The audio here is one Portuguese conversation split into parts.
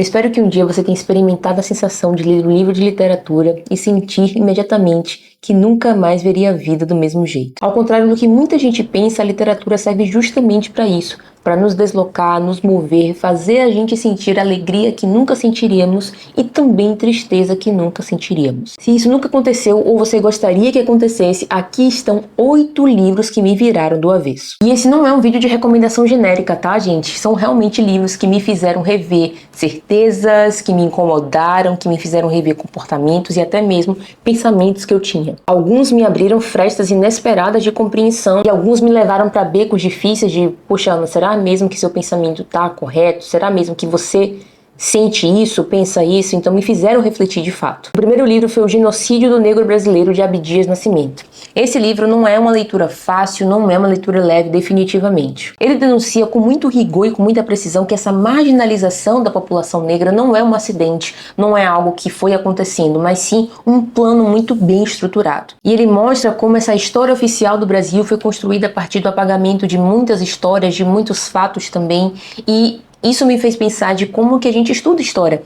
Eu espero que um dia você tenha experimentado a sensação de ler um livro de literatura e sentir imediatamente que nunca mais veria a vida do mesmo jeito. Ao contrário do que muita gente pensa, a literatura serve justamente para isso, para nos deslocar, nos mover, fazer a gente sentir alegria que nunca sentiríamos e também tristeza que nunca sentiríamos. Se isso nunca aconteceu ou você gostaria que acontecesse, aqui estão 8 livros que me viraram do avesso. E esse não é um vídeo de recomendação genérica, tá, gente? São realmente livros que me fizeram rever certezas, que me incomodaram, que me fizeram rever comportamentos e até mesmo pensamentos que eu tinha. Alguns me abriram frestas inesperadas de compreensão e alguns me levaram para becos difíceis de, poxa, Ana, será mesmo que seu pensamento tá correto? Será mesmo que você sente isso, pensa isso? Então me fizeram refletir de fato. O primeiro livro foi O Genocídio do Negro Brasileiro, de Abdias Nascimento. Esse livro não é uma leitura fácil, não é uma leitura leve, definitivamente. Ele denuncia com muito rigor e com muita precisão que essa marginalização da população negra não é um acidente, não é algo que foi acontecendo, mas sim um plano muito bem estruturado. E ele mostra como essa história oficial do Brasil foi construída a partir do apagamento de muitas histórias, de muitos fatos também, e isso me fez pensar de como que a gente estuda história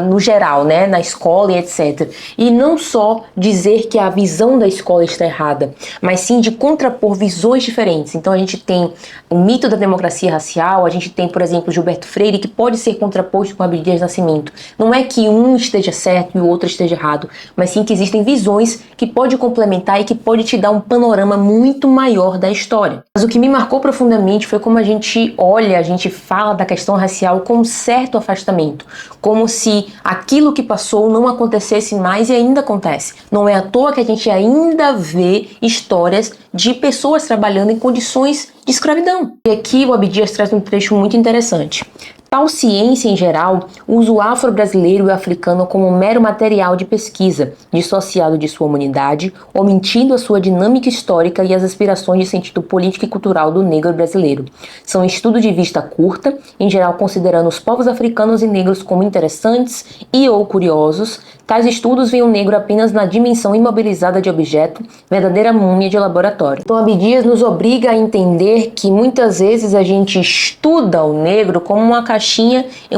no geral, né, na escola e etc. E não só dizer que a visão da escola está errada, mas sim de contrapor visões diferentes. Então a gente tem o mito da democracia racial, a gente tem, por exemplo, Gilberto Freire, que pode ser contraposto com Abdias Nascimento. Não é que um esteja certo e o outro esteja errado, mas sim que existem visões que pode complementar e que pode te dar um panorama muito maior da história. Mas o que me marcou profundamente foi como a gente olha, a gente fala da questão racial com um certo afastamento, como se aquilo que passou não acontecesse mais e ainda acontece. Não é à toa que a gente ainda vê histórias de pessoas trabalhando em condições de escravidão. E aqui o Abdias traz um trecho muito interessante. Tal ciência, em geral, usa o afro-brasileiro e o africano como mero material de pesquisa, dissociado de sua humanidade, omitindo a sua dinâmica histórica e as aspirações de sentido político e cultural do negro brasileiro. São estudos de vista curta, em geral considerando os povos africanos e negros como interessantes e ou curiosos. Tais estudos veem o negro apenas na dimensão imobilizada de objeto, verdadeira múmia de laboratório. Então Abdias nos obriga a entender que muitas vezes a gente estuda o negro como uma caixinha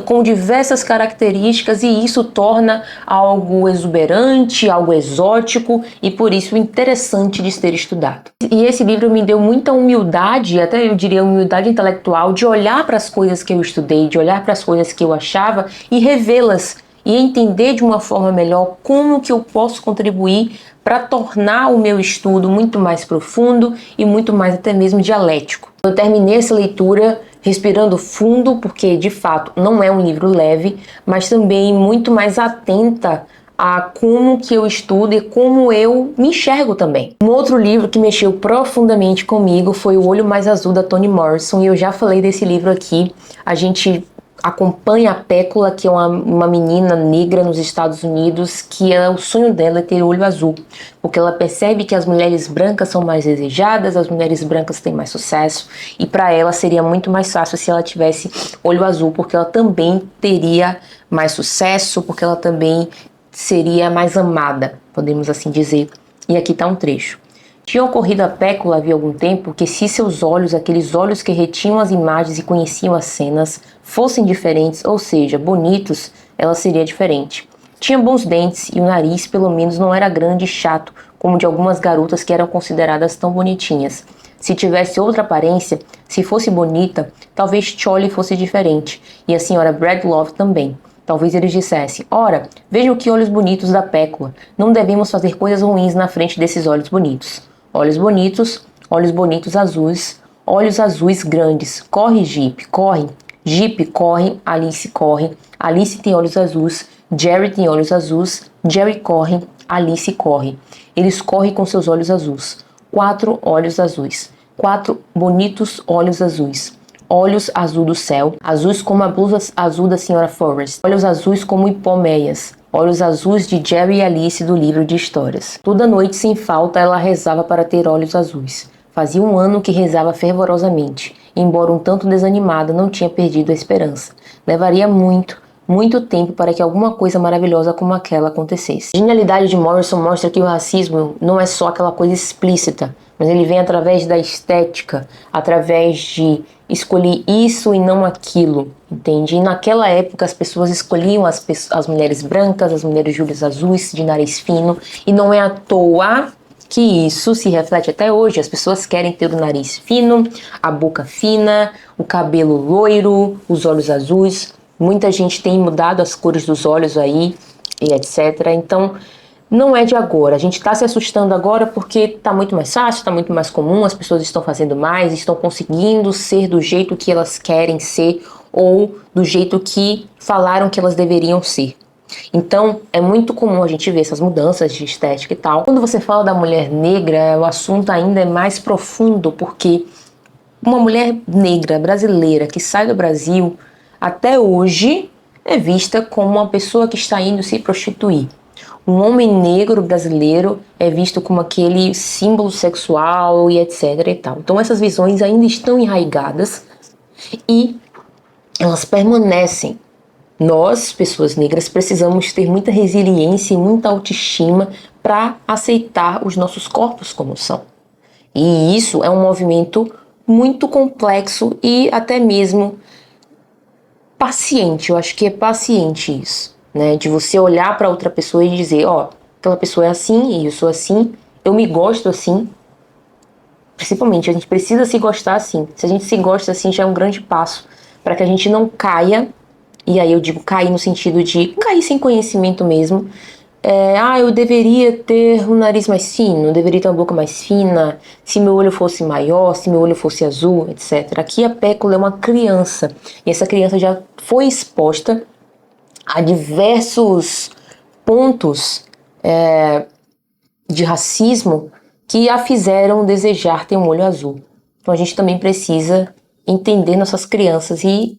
com diversas características e isso torna algo exuberante, algo exótico e por isso interessante de ser estudado. E esse livro me deu muita humildade, até eu diria humildade intelectual, de olhar para as coisas que eu estudei, de olhar para as coisas que eu achava e revê-las e entender de uma forma melhor como que eu posso contribuir para tornar o meu estudo muito mais profundo e muito mais até mesmo dialético. Eu terminei essa leitura respirando fundo, porque de fato não é um livro leve, mas também muito mais atenta a como que eu estudo e como eu me enxergo também. Um outro livro que mexeu profundamente comigo foi O Olho Mais Azul, da Toni Morrison, e eu já falei desse livro aqui. A gente acompanha a Pécula, que é uma menina negra nos Estados Unidos, que o sonho dela é ter olho azul, porque ela percebe que as mulheres brancas são mais desejadas, as mulheres brancas têm mais sucesso, e para ela seria muito mais fácil se ela tivesse olho azul, porque ela também teria mais sucesso, porque ela também seria mais amada, podemos assim dizer. E aqui está um trecho. Tinha ocorrido a Pécula havia algum tempo que se seus olhos, aqueles olhos que retinham as imagens e conheciam as cenas, fossem diferentes, ou seja, bonitos, ela seria diferente. Tinha bons dentes e o nariz pelo menos não era grande e chato, como de algumas garotas que eram consideradas tão bonitinhas. Se tivesse outra aparência, se fosse bonita, talvez Cholly fosse diferente, e a senhora Bradlove também. Talvez eles dissessem, ora, vejam que olhos bonitos da Pécula, não devemos fazer coisas ruins na frente desses olhos bonitos. Olhos bonitos azuis, olhos azuis grandes. Corre, Jeep, corre. Jeep, corre. Alice tem olhos azuis. Jerry tem olhos azuis. Jerry corre. Alice corre. Eles correm com seus olhos azuis. 4 olhos azuis. 4 bonitos olhos azuis. Olhos azul do céu, azuis como a blusa azul da Sra. Forrest. Olhos azuis como hipómeias. Olhos azuis de Jerry e Alice do livro de histórias. Toda noite, sem falta, ela rezava para ter olhos azuis. Fazia um ano que rezava fervorosamente. Embora um tanto desanimada, não tinha perdido a esperança. Levaria muito, muito tempo para que alguma coisa maravilhosa como aquela acontecesse. A genialidade de Morrison mostra que o racismo não é só aquela coisa explícita, mas ele vem através da estética, através de escolher isso e não aquilo, entende? E naquela época as pessoas escolhiam as mulheres brancas, as mulheres de olhos azuis, de nariz fino, e não é à toa que isso se reflete até hoje. As pessoas querem ter o nariz fino, a boca fina, o cabelo loiro, os olhos azuis. Muita gente tem mudado as cores dos olhos aí e etc. Então, não é de agora. A gente está se assustando agora porque está muito mais fácil, está muito mais comum, as pessoas estão fazendo mais, estão conseguindo ser do jeito que elas querem ser ou do jeito que falaram que elas deveriam ser. Então, é muito comum a gente ver essas mudanças de estética e tal. Quando você fala da mulher negra, o assunto ainda é mais profundo, porque uma mulher negra brasileira que sai do Brasil, até hoje, é vista como uma pessoa que está indo se prostituir. Um homem negro brasileiro é visto como aquele símbolo sexual e etc e tal. Então, essas visões ainda estão enraigadas e elas permanecem. Nós, pessoas negras, precisamos ter muita resiliência e muita autoestima para aceitar os nossos corpos como são. E isso é um movimento muito complexo e até mesmo paciente. Eu acho que é paciente isso, né? De você olhar para outra pessoa e dizer, ó, aquela pessoa é assim e eu sou assim, eu me gosto assim. Principalmente, a gente precisa se gostar assim. Se a gente se gosta assim, já é um grande passo para que a gente não caia. E aí eu digo cair no sentido de cair sem conhecimento mesmo. Eu deveria ter um nariz mais fino, eu deveria ter uma boca mais fina, se meu olho fosse maior, se meu olho fosse azul, etc. Aqui a Pécula é uma criança, e essa criança já foi exposta a diversos pontos de racismo que a fizeram desejar ter um olho azul. Então a gente também precisa entender nossas crianças e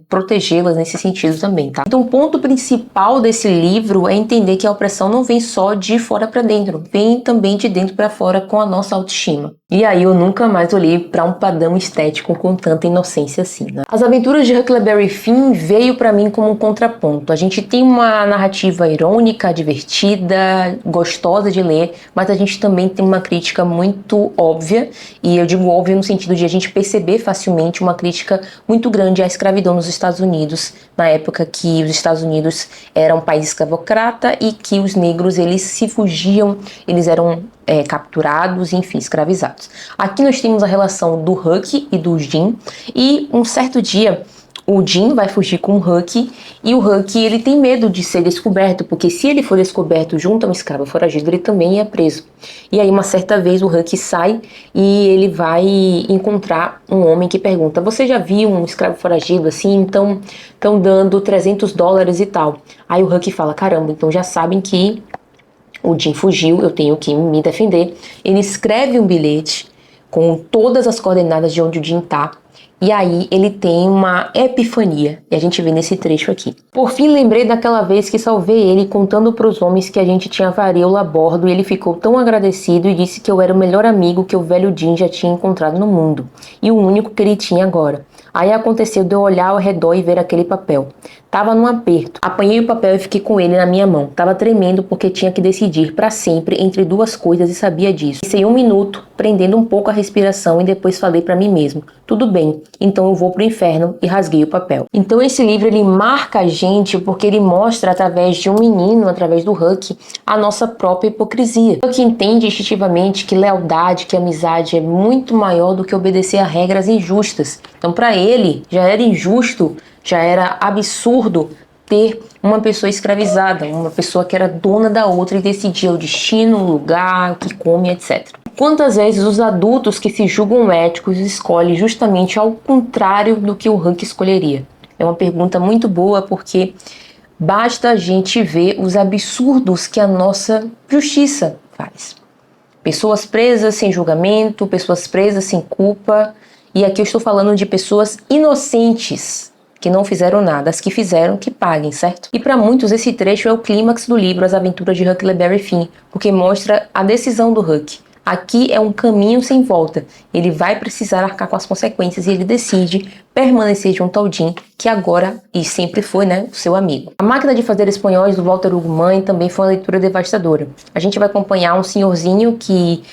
protegê-las nesse sentido também, tá? Então o ponto principal desse livro é entender que a opressão não vem só de fora para dentro, vem também de dentro para fora com a nossa autoestima. E aí eu nunca mais olhei para um padrão estético com tanta inocência assim, né? As Aventuras de Huckleberry Finn veio para mim como um contraponto. A gente tem uma narrativa irônica, divertida, gostosa de ler, mas a gente também tem uma crítica muito óbvia, e eu digo óbvia no sentido de a gente perceber facilmente uma crítica muito grande à escravidão nos Estados Unidos, na época que os Estados Unidos eram um país escravocrata e que os negros eles se fugiam, eles eram capturados e enfim, escravizados. Aqui nós temos a relação do Huck e do Jim, e um certo dia o Jim vai fugir com o Huck, e o Huck ele tem medo de ser descoberto, porque se ele for descoberto junto a um escravo foragido, ele também é preso. E aí uma certa vez o Huck sai e ele vai encontrar um homem que pergunta: você já viu um escravo foragido assim? Então estão dando $300 e tal. Aí o Huck fala: caramba, então já sabem que o Jim fugiu, eu tenho que me defender. Ele escreve um bilhete com todas as coordenadas de onde o Jim tá. E aí ele tem uma epifania, e a gente vê nesse trecho aqui. Por fim, lembrei daquela vez que salvei ele contando para os homens que a gente tinha varíola a bordo, e ele ficou tão agradecido e disse que eu era o melhor amigo que o velho Jim já tinha encontrado no mundo, e o único que ele tinha agora. Aí aconteceu de eu olhar ao redor e ver aquele papel. Tava num aperto. Apanhei o papel e fiquei com ele na minha mão. Tava tremendo porque tinha que decidir para sempre entre duas coisas e sabia disso. Pensei 1 minuto, prendendo um pouco a respiração, e depois falei para mim mesmo: tudo bem, então eu vou pro inferno, e rasguei o papel. Então esse livro ele marca a gente porque ele mostra através de um menino, através do Huck, a nossa própria hipocrisia. O Huck entende instintivamente que lealdade, que amizade é muito maior do que obedecer a regras injustas. Então para ele já era injusto, já era absurdo ter uma pessoa escravizada, uma pessoa que era dona da outra e decidia o destino, o lugar, o que come, etc. Quantas vezes os adultos que se julgam éticos escolhem justamente ao contrário do que o Huck escolheria? É uma pergunta muito boa, porque basta a gente ver os absurdos que a nossa justiça faz. Pessoas presas sem julgamento, pessoas presas sem culpa, e aqui eu estou falando de pessoas inocentes, que não fizeram nada, as que fizeram que paguem, certo? E para muitos esse trecho é o clímax do livro As Aventuras de Huckleberry Finn, porque mostra a decisão do Huck, Aqui é um caminho sem volta. Ele vai precisar arcar com as consequências e ele decide permanecer junto ao Jim, que agora e sempre foi, né, o seu amigo. A Máquina de Fazer Espanhóis, do Walter Hugo Mãe, também foi uma leitura devastadora. A gente vai acompanhar um senhorzinho que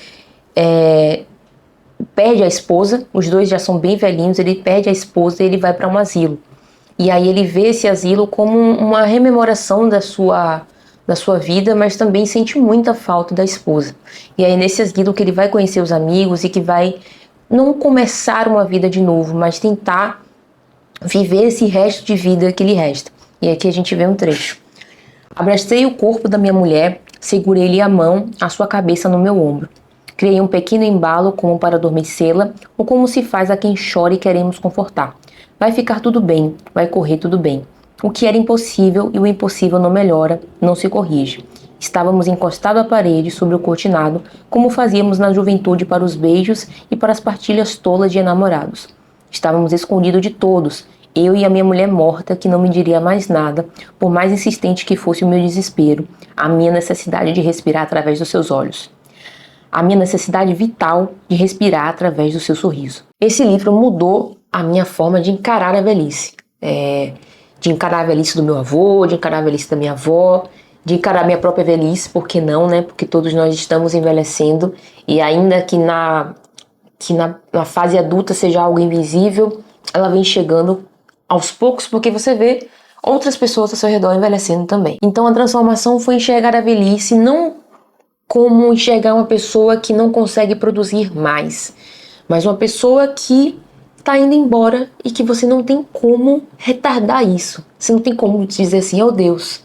perde a esposa, os dois já são bem velhinhos, ele perde a esposa e ele vai para um asilo. E aí ele vê esse asilo como uma rememoração da sua vida, mas também sente muita falta da esposa. E aí nesse asilo que ele vai conhecer os amigos e que vai não começar uma vida de novo, mas tentar viver esse resto de vida que lhe resta. E aqui a gente vê um trecho. Abracei o corpo da minha mulher, segurei-lhe a mão, a sua cabeça no meu ombro. Criei um pequeno embalo como para adormecê-la ou como se faz a quem chora e queremos confortar. Vai ficar tudo bem, vai correr tudo bem. O que era impossível e o impossível não melhora, não se corrige. Estávamos encostados à parede sobre o cortinado, como fazíamos na juventude para os beijos e para as partilhas tolas de enamorados. Estávamos escondidos de todos, eu e a minha mulher morta, que não me diria mais nada, por mais insistente que fosse o meu desespero, a minha necessidade de respirar através dos seus olhos. A minha necessidade vital de respirar através do seu sorriso. Esse livro mudou a minha forma de encarar a velhice. De encarar a velhice do meu avô, de encarar a velhice da minha avó, de encarar a minha própria velhice, por que não, né? Porque todos nós estamos envelhecendo e ainda que na fase adulta seja algo invisível, ela vem chegando aos poucos porque você vê outras pessoas ao seu redor envelhecendo também. Então a transformação foi enxergar a velhice não como enxergar uma pessoa que não consegue produzir mais, mas uma pessoa que está indo embora e que você não tem como retardar isso. Você não tem como dizer assim, oh Deus,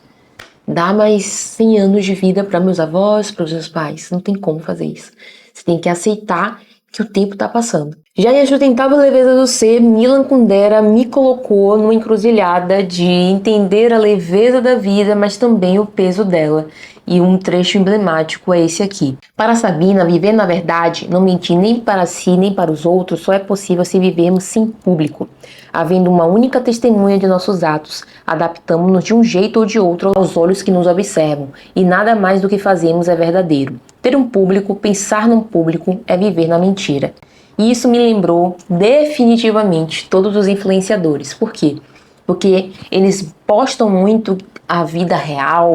dá mais 100 anos de vida para meus avós, para os meus pais. Não tem como fazer isso. Você tem que aceitar que o tempo está passando. Já em A Sustentável Leveza do Ser, Milan Kundera me colocou numa encruzilhada de entender a leveza da vida, mas também o peso dela. E um trecho emblemático é esse aqui. Para Sabina, viver na verdade, não mentir nem para si nem para os outros, só é possível se vivermos sem público. Havendo uma única testemunha de nossos atos, adaptamos-nos de um jeito ou de outro aos olhos que nos observam, e nada mais do que fazemos é verdadeiro. Ter um público, pensar num público, é viver na mentira. E isso me lembrou definitivamente todos os influenciadores. Por quê? Porque eles postam muito a vida real,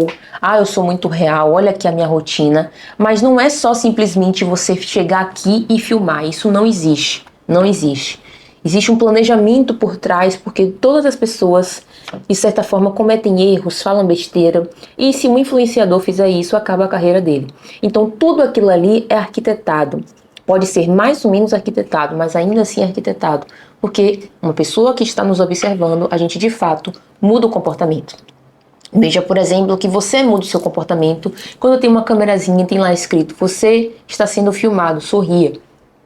eu sou muito real, olha aqui a minha rotina, mas não é só simplesmente você chegar aqui e filmar, isso não existe, não existe. Existe um planejamento por trás, porque todas as pessoas, de certa forma, cometem erros, falam besteira, e se um influenciador fizer isso, acaba a carreira dele. Então tudo aquilo ali é arquitetado. Pode ser mais ou menos arquitetado, mas ainda assim é arquitetado, porque uma pessoa que está nos observando, a gente de fato muda o comportamento. Veja, por exemplo, que você muda o seu comportamento quando tem uma câmerazinha e tem lá escrito, você está sendo filmado, sorria,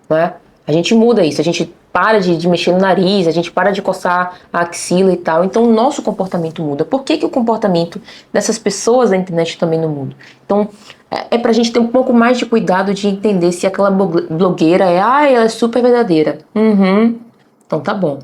né? A gente muda isso, a gente para de mexer no nariz, a gente para de coçar a axila e tal, então o nosso comportamento muda. Por que o comportamento dessas pessoas da internet também não muda? Então, é pra gente ter um pouco mais de cuidado de entender se aquela blogueira ela é super verdadeira. Então tá bom.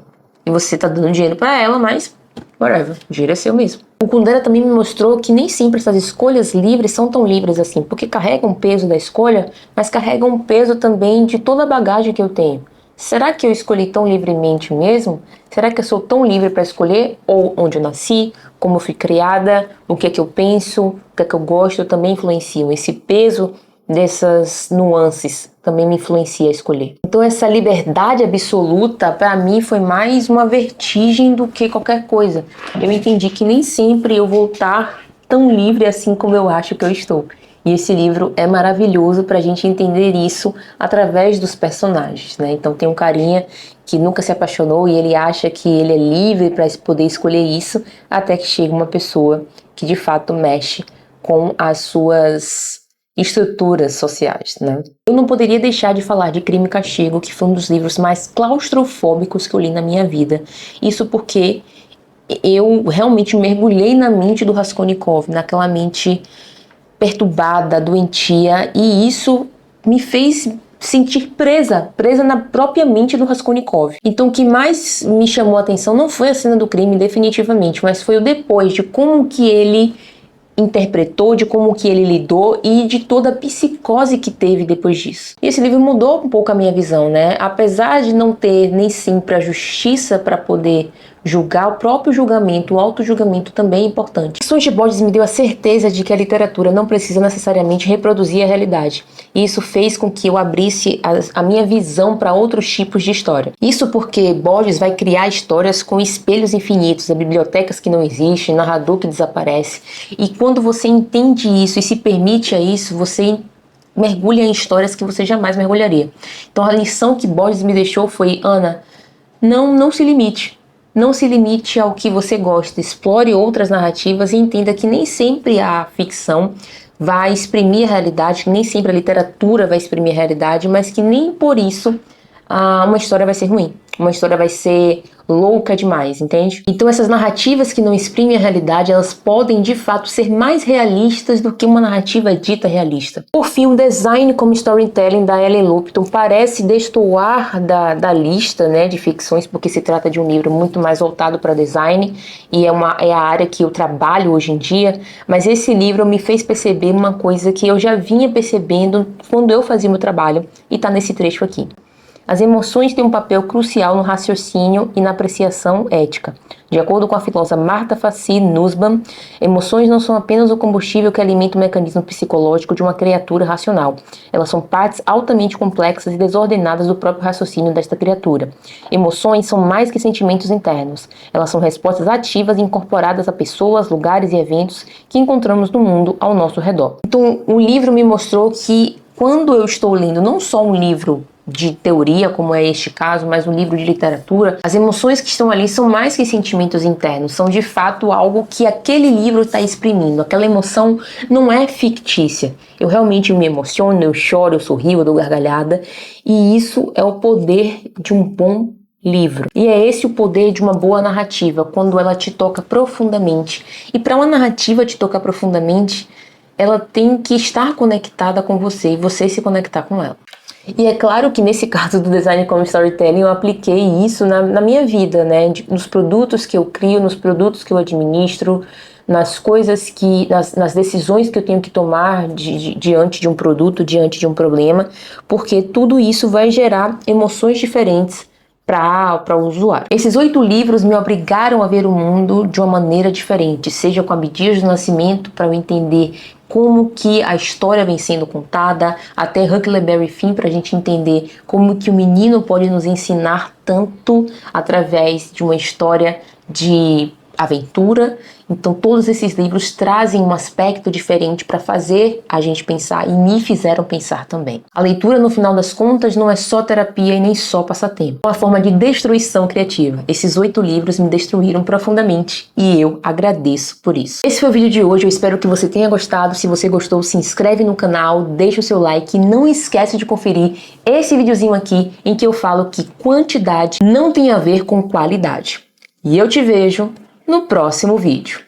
E você tá dando dinheiro pra ela, mas whatever, o dinheiro é seu mesmo. O Kundera também me mostrou que nem sempre essas escolhas livres são tão livres assim, porque carregam o peso da escolha, mas carregam o peso também de toda a bagagem que eu tenho. Será que eu escolhi tão livremente mesmo? Será que eu sou tão livre para escolher? Ou onde eu nasci, como eu fui criada, o que é que eu penso, o que é que eu gosto, também influenciam. Esse peso dessas nuances também me influencia a escolher. Então essa liberdade absoluta para mim foi mais uma vertigem do que qualquer coisa. Eu entendi que nem sempre eu vou estar tão livre assim como eu acho que eu estou. E esse livro é maravilhoso para a gente entender isso através dos personagens, né? Então tem um carinha que nunca se apaixonou e ele acha que ele é livre para poder escolher isso, até que chega uma pessoa que de fato mexe com as suas estruturas sociais, né? Eu não poderia deixar de falar de Crime e Castigo, que foi um dos livros mais claustrofóbicos que eu li na minha vida. Isso porque eu realmente mergulhei na mente do Raskolnikov, naquela mente perturbada, doentia, e isso me fez sentir presa na própria mente do Raskolnikov. Então o que mais me chamou a atenção não foi a cena do crime, definitivamente, mas foi o depois, de como que ele interpretou, de como que ele lidou e de toda a psicose que teve depois disso. E esse livro mudou um pouco a minha visão, né? Apesar de não ter nem sempre a justiça para poder julgar, o próprio julgamento, o auto-julgamento também é importante. Ficções de Borges me deu a certeza de que a literatura não precisa necessariamente reproduzir a realidade. E isso fez com que eu abrisse a minha visão para outros tipos de história. Isso porque Borges vai criar histórias com espelhos infinitos, bibliotecas que não existem, narrador que desaparece. E quando você entende isso e se permite a isso, você mergulha em histórias que você jamais mergulharia. Então a lição que Borges me deixou foi: Ana, não se limite. Não se limite ao que você gosta, explore outras narrativas e entenda que nem sempre a ficção vai exprimir a realidade, que nem sempre a literatura vai exprimir a realidade, mas que nem por isso uma história vai ser ruim, uma história vai ser louca demais, entende? Então essas narrativas que não exprimem a realidade, elas podem de fato ser mais realistas do que uma narrativa dita realista. Por fim, o design como storytelling da Ellen Lupton parece destoar da lista, né, de ficções, porque se trata de um livro muito mais voltado para design e é a área que eu trabalho hoje em dia, mas esse livro me fez perceber uma coisa que eu já vinha percebendo quando eu fazia meu trabalho e está nesse trecho aqui. As emoções têm um papel crucial no raciocínio e na apreciação ética. De acordo com a filósofa Martha Fassi Nussbaum, emoções não são apenas o combustível que alimenta o mecanismo psicológico de uma criatura racional. Elas são partes altamente complexas e desordenadas do próprio raciocínio desta criatura. Emoções são mais que sentimentos internos. Elas são respostas ativas e incorporadas a pessoas, lugares e eventos que encontramos no mundo ao nosso redor. Então, o livro me mostrou que quando eu estou lendo não só um livro de teoria, como é este caso, mas um livro de literatura, as emoções que estão ali são mais que sentimentos internos, são de fato algo que aquele livro está exprimindo. Aquela emoção não é fictícia. Eu realmente me emociono, eu choro, eu sorrio, eu dou gargalhada, e isso é o poder de um bom livro. E é esse o poder de uma boa narrativa, quando ela te toca profundamente. E para uma narrativa te tocar profundamente, ela tem que estar conectada com você e você se conectar com ela. E é claro que nesse caso do design como storytelling eu apliquei isso na minha vida, né? Nos produtos que eu crio, nos produtos que eu administro, nas coisas que, nas decisões que eu tenho que tomar diante de um produto, diante de um problema, porque tudo isso vai gerar emoções diferentes para o usuário. Esses 8 livros me obrigaram a ver o mundo de uma maneira diferente, seja com Abdias do Nascimento, para eu entender como que a história vem sendo contada, até Huckleberry Finn, para a gente entender como que o menino pode nos ensinar tanto através de uma história de aventura. Então todos esses livros trazem um aspecto diferente para fazer a gente pensar e me fizeram pensar também. A leitura, no final das contas, não é só terapia e nem só passatempo. É uma forma de destruição criativa. Esses 8 livros me destruíram profundamente e eu agradeço por isso. Esse foi o vídeo de hoje, eu espero que você tenha gostado. Se você gostou, se inscreve no canal, deixa o seu like e não esquece de conferir esse videozinho aqui em que eu falo que quantidade não tem a ver com qualidade. E eu te vejo no próximo vídeo.